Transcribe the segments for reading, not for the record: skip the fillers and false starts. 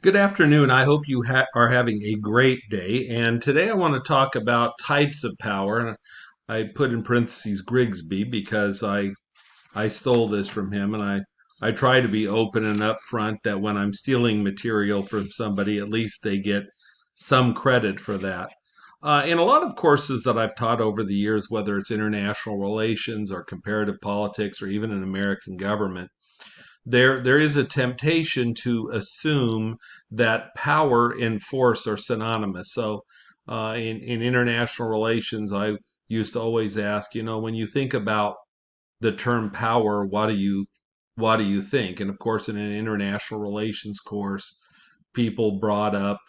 Good afternoon. I hope you are having a great day. And today I want to talk about types of power. And I put in parentheses Grigsby because I stole this from him, and I try to be open and upfront that when I'm stealing material from somebody, at least they get some credit for that. In a lot of courses that I've taught over the years, whether it's international relations or comparative politics or even in American government, there is a temptation to assume that power and force are synonymous. So, in international relations, I used to always ask, when you think about the term power, what do you think? And of course, in an international relations course, people brought up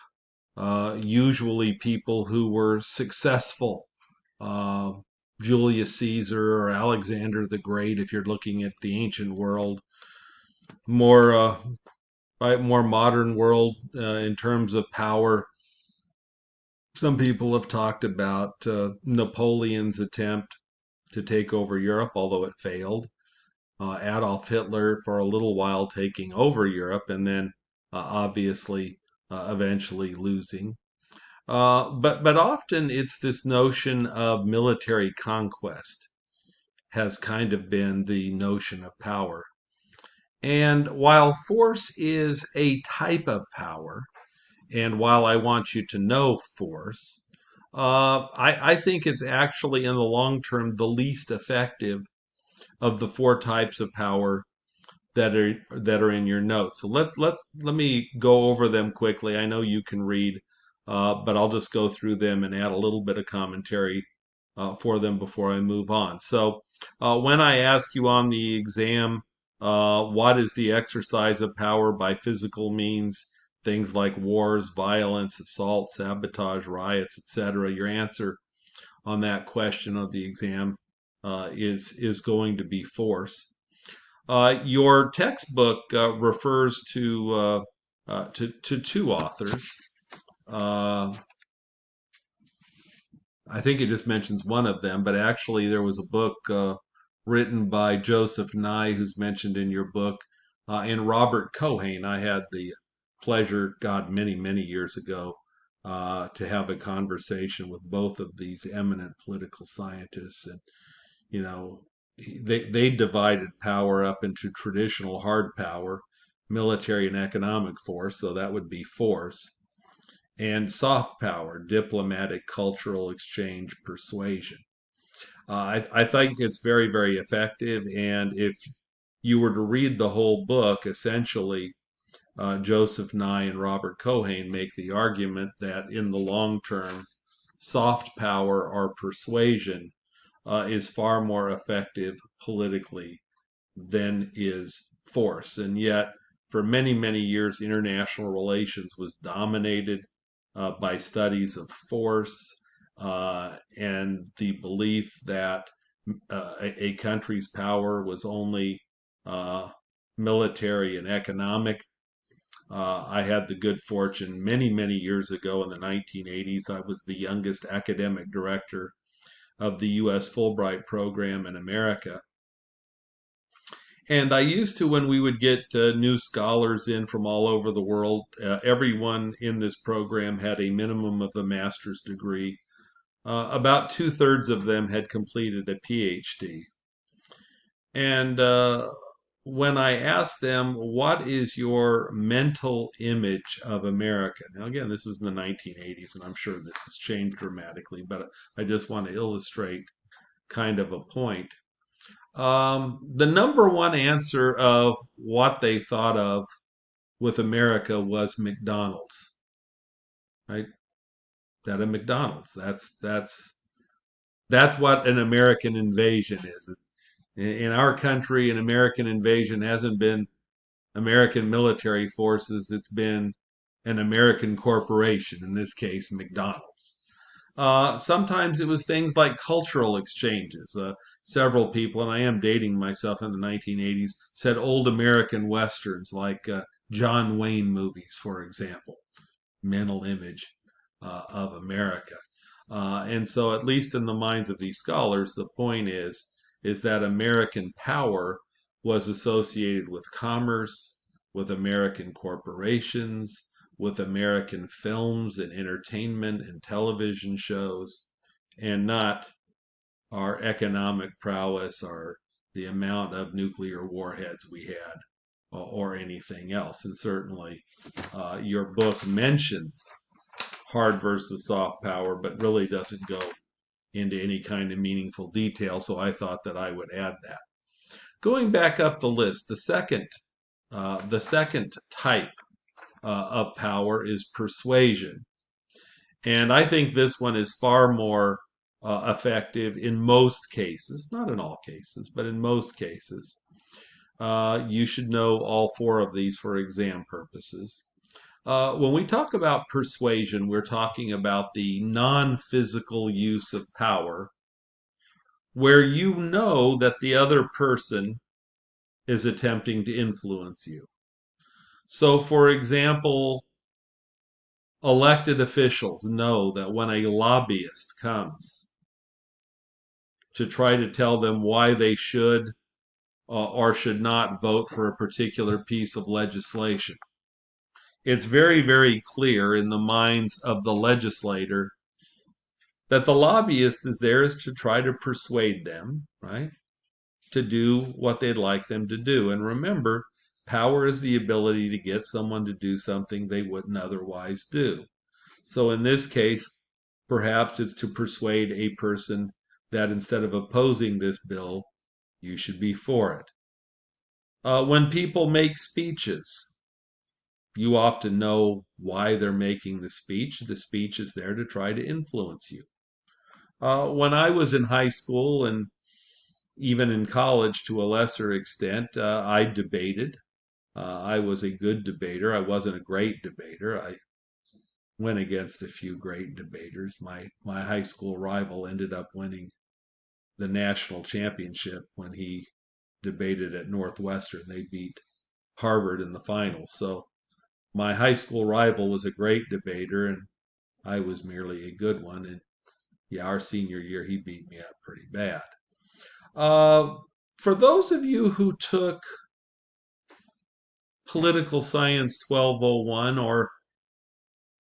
usually people who were successful. Uh, Julius Caesar or Alexander the Great, if you're looking at the ancient world, more right, more modern world in terms of power. Some people have talked about Napoleon's attempt to take over Europe, although it failed. Adolf Hitler for a little while taking over Europe, and then obviously eventually losing. But often it's this notion of military conquest has kind of been the notion of power. And while force is a type of power, and while I want you to know force, I think it's actually in the long term the least effective of the four types of power that are in your notes. So let me go over them quickly. I know you can read, but I'll just go through them and add a little bit of commentary for them before I move on. So when I ask you on the exam, what is the exercise of power by physical means? Things like wars, violence, assault, sabotage, riots, etc. Your answer on that question of the exam is going to be force. Your textbook refers to two authors. Uh, I think it just mentions one of them, but actually there was a book written by Joseph Nye, who's mentioned in your book, and Robert Cohen. I had the pleasure, God, many, many years ago, to have a conversation with both of these eminent political scientists. And, you know, they divided power up into traditional hard power, military and economic force, so that would be force, and soft power, diplomatic, cultural exchange, persuasion. I think it's very, very effective. And if you were to read the whole book, essentially, Joseph Nye and Robert Cohen make the argument that in the long term, soft power or persuasion is far more effective politically than is force. And yet, for many, many years, international relations was dominated by studies of force and the belief that a country's power was only uh, military and economic. I had the good fortune many, many years ago in the 1980s. I was the youngest academic director of the U.S. Fulbright program in America. And I used to, when we would get new scholars in from all over the world, everyone in this program had a minimum of a master's degree. About two-thirds of them had completed a PhD. And when I asked them, what is your mental image of America? Now, again, this is in the 1980s, and I'm sure this has changed dramatically, but I just want to illustrate kind of a point. The number one answer of what they thought of with America was McDonald's, right? That a McDonald's. That's what an American invasion is. In our country, an American invasion hasn't been American military forces. It's been an American corporation, in this case, McDonald's. Sometimes it was things like cultural exchanges. Several people, and I am dating myself in the 1980s, said old American westerns like John Wayne movies, for example, mental image of America. And so, at least in the minds of these scholars, the point is that American power was associated with commerce, with American corporations, with American films and entertainment and television shows, and not our economic prowess or the amount of nuclear warheads we had or anything else. And certainly your book mentions hard versus soft power, but really doesn't go into any kind of meaningful detail. So I thought that I would add that. Going back up the list, the second type of power is persuasion, and I think this one is far more effective in most cases, not in all cases, but in most cases. You should know all four of these for exam purposes. When we talk about persuasion, we're talking about the non-physical use of power, where you know that the other person is attempting to influence you. So, for example, elected officials know that when a lobbyist comes to try to tell them why they should or should not vote for a particular piece of legislation, it's very, very clear in the minds of the legislator that the lobbyist is there is to try to persuade them, right, to do what they'd like them to do. And remember, power is the ability to get someone to do something they wouldn't otherwise do. So in this case, perhaps it's to persuade a person that instead of opposing this bill, you should be for it. When people make speeches, you often know why they're making the speech. The speech is there to try to influence you. When I was in high school and even in college to a lesser extent, I debated. I was a good debater. I wasn't a great debater. I went against a few great debaters. My high school rival ended up winning the national championship when he debated at Northwestern. They beat Harvard in the finals. So my high school rival was a great debator, and I was merely a good one. And yeah, our senior year, he beat me up pretty bad. Uh, for those of you who took Political Science 1201, or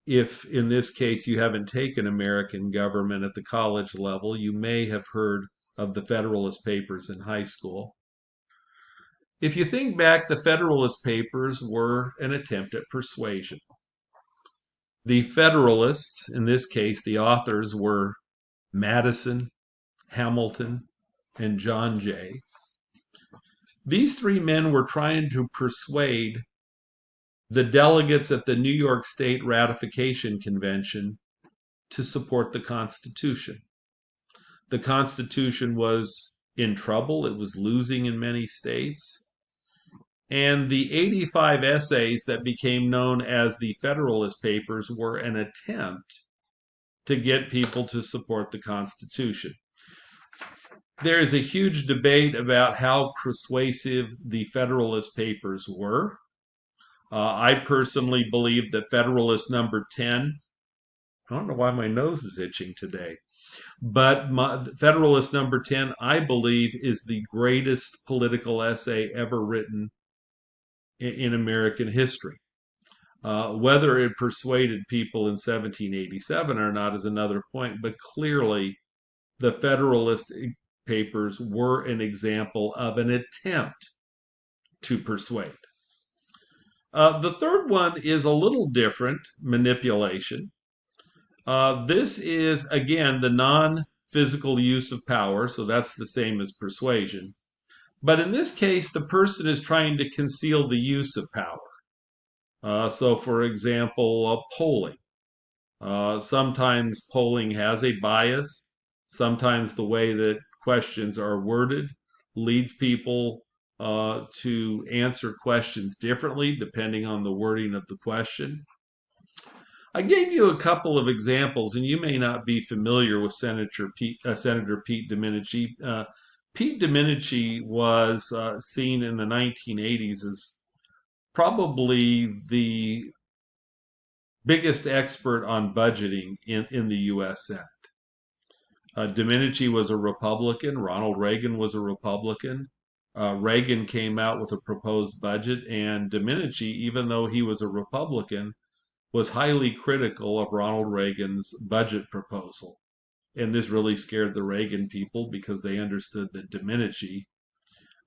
if in this case you haven't taken American government at the college level, you may have heard of the Federalist Papers in high school. If you think back, the Federalist Papers were an attempt at persuasion. The Federalists, in this case, the authors were Madison, Hamilton, and John Jay. These three men were trying to persuade the delegates at the New York State Ratification Convention to support the Constitution. The Constitution was in trouble. It was losing in many states. And the 85 essays that became known as the Federalist Papers were an attempt to get people to support the Constitution. There is a huge debate about how persuasive the Federalist Papers were. I personally believe that Federalist number 10, I don't know why my nose is itching today, but Federalist number 10, I believe, is the greatest political essay ever written in American history. Whether it persuaded people in 1787 or not is another point, but clearly the Federalist Papers were an example of an attempt to persuade. The third one is a little different, manipulation. This is, again, the non-physical use of power, so that's the same as persuasion. But in this case, the person is trying to conceal the use of power. So, for example, polling. Sometimes polling has a bias. Sometimes the way that questions are worded leads people to answer questions differently depending on the wording of the question. I gave you a couple of examples, and you may not be familiar with Senator Pete Domenici. Pete Domenici was seen in the 1980s as probably the biggest expert on budgeting in the U.S. Senate. Domenici was a Republican. Ronald Reagan was a Republican. Reagan came out with a proposed budget, and Domenici, even though he was a Republican, was highly critical of Ronald Reagan's budget proposal. And this really scared the Reagan people because they understood that Domenici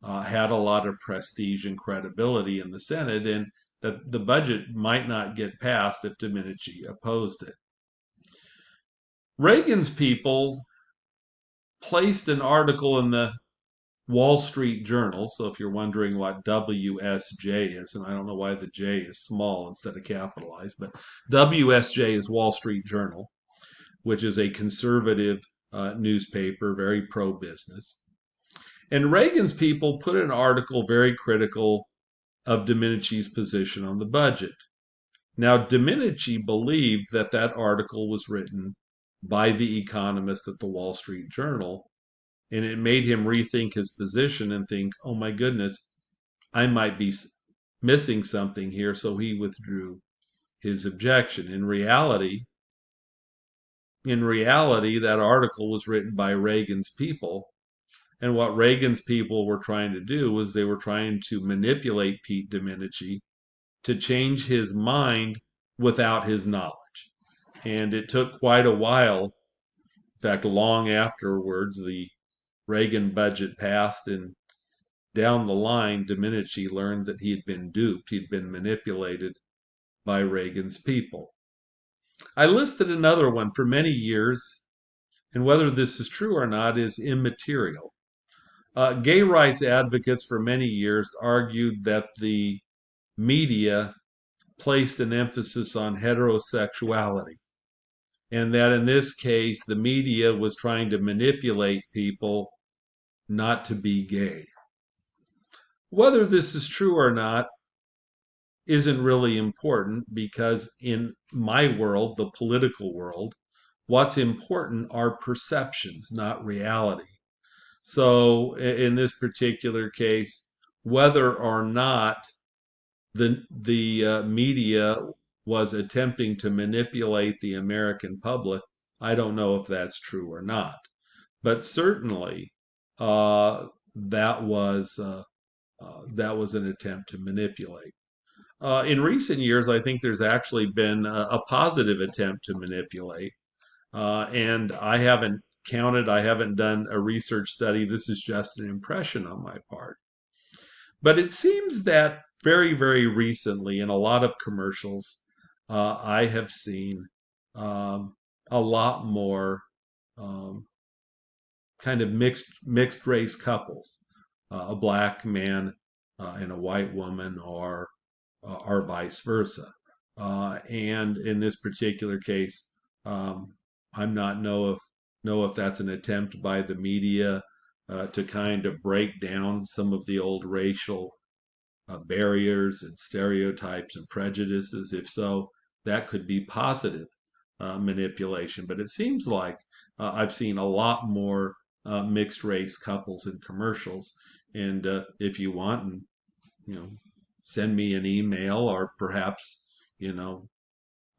had a lot of prestige and credibility in the Senate, and that the budget might not get passed if Domenici opposed it. Reagan's people placed an article in the Wall Street Journal. So if you're wondering what WSJ is, and I don't know why the J is small instead of capitalized, but WSJ is Wall Street Journal, which is a conservative newspaper, very pro-business. And Reagan's people put an article very critical of Domenici's position on the budget. Now, Domenici believed that that article was written by the economist at the Wall Street Journal, and it made him rethink his position and think, oh my goodness, I might be missing something here, so he withdrew his objection. In reality, that article was written by Reagan's people, and what Reagan's people were trying to do was they were trying to manipulate Pete Domenici to change his mind without his knowledge. And it took quite a while, in fact, long afterwards, the Reagan budget passed, and down the line, Domenici learned that he had been duped, he'd been manipulated by Reagan's people. I listed another one for many years, and whether this is true or not is immaterial. Gay rights advocates for many years argued that the media placed an emphasis on heterosexuality, and that in this case, the media was trying to manipulate people not to be gay. Whether this is true or not isn't really important, because in my world, the political world, what's important are perceptions, not reality. So in this particular case, whether or not the media was attempting to manipulate the American public, I don't know if that's true or not. But certainly, that was an attempt to manipulate. In recent years, I think there's actually been a positive attempt to manipulate, and I haven't counted, I haven't done a research study. This is just an impression on my part. But it seems that very, very recently, in a lot of commercials, I have seen a lot more um, kind of mixed race couples, a black man and a white woman, or vice versa. And in this particular case, I'm not know if that's an attempt by the media to kind of break down some of the old racial barriers and stereotypes and prejudices. If so, that could be positive manipulation. But it seems like I've seen a lot more mixed race couples in commercials. And if you want, and you know, send me an email, or perhaps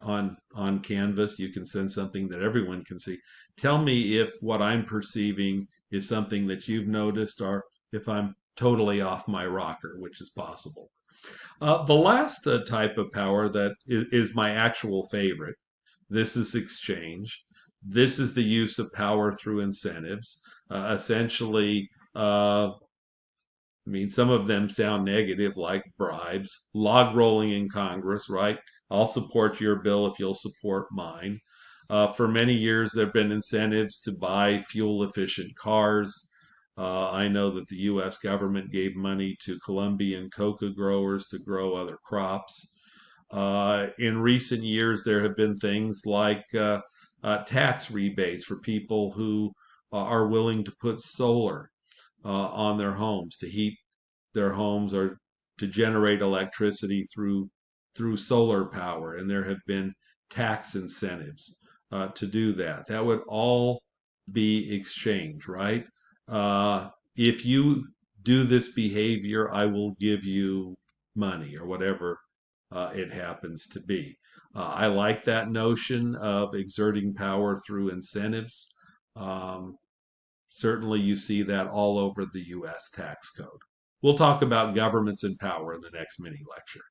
on Canvas you can send something that everyone can see. Tell me if what I'm perceiving is something that you've noticed, or if I'm totally off my rocker, which is possible. The last type of power that is my actual favorite. This is exchange. This is the use of power through incentives. Essentially, I mean, some of them sound negative, like bribes, log rolling in Congress, right? I'll support your bill if you'll support mine. For many years, there have been incentives to buy fuel efficient cars. I know that the U.S. government gave money to Colombian coca growers to grow other crops. In recent years, there have been things like tax rebates for people who are willing to put solar on their homes, to heat their homes, or to generate electricity through solar power, and there have been tax incentives to do that. That would all be exchange, right? If you do this behavior, I will give you money, or whatever it happens to be. I like that notion of exerting power through incentives. Um, Certainly, you see that all over the U.S. tax code. We'll talk about governments and power in the next mini lecture.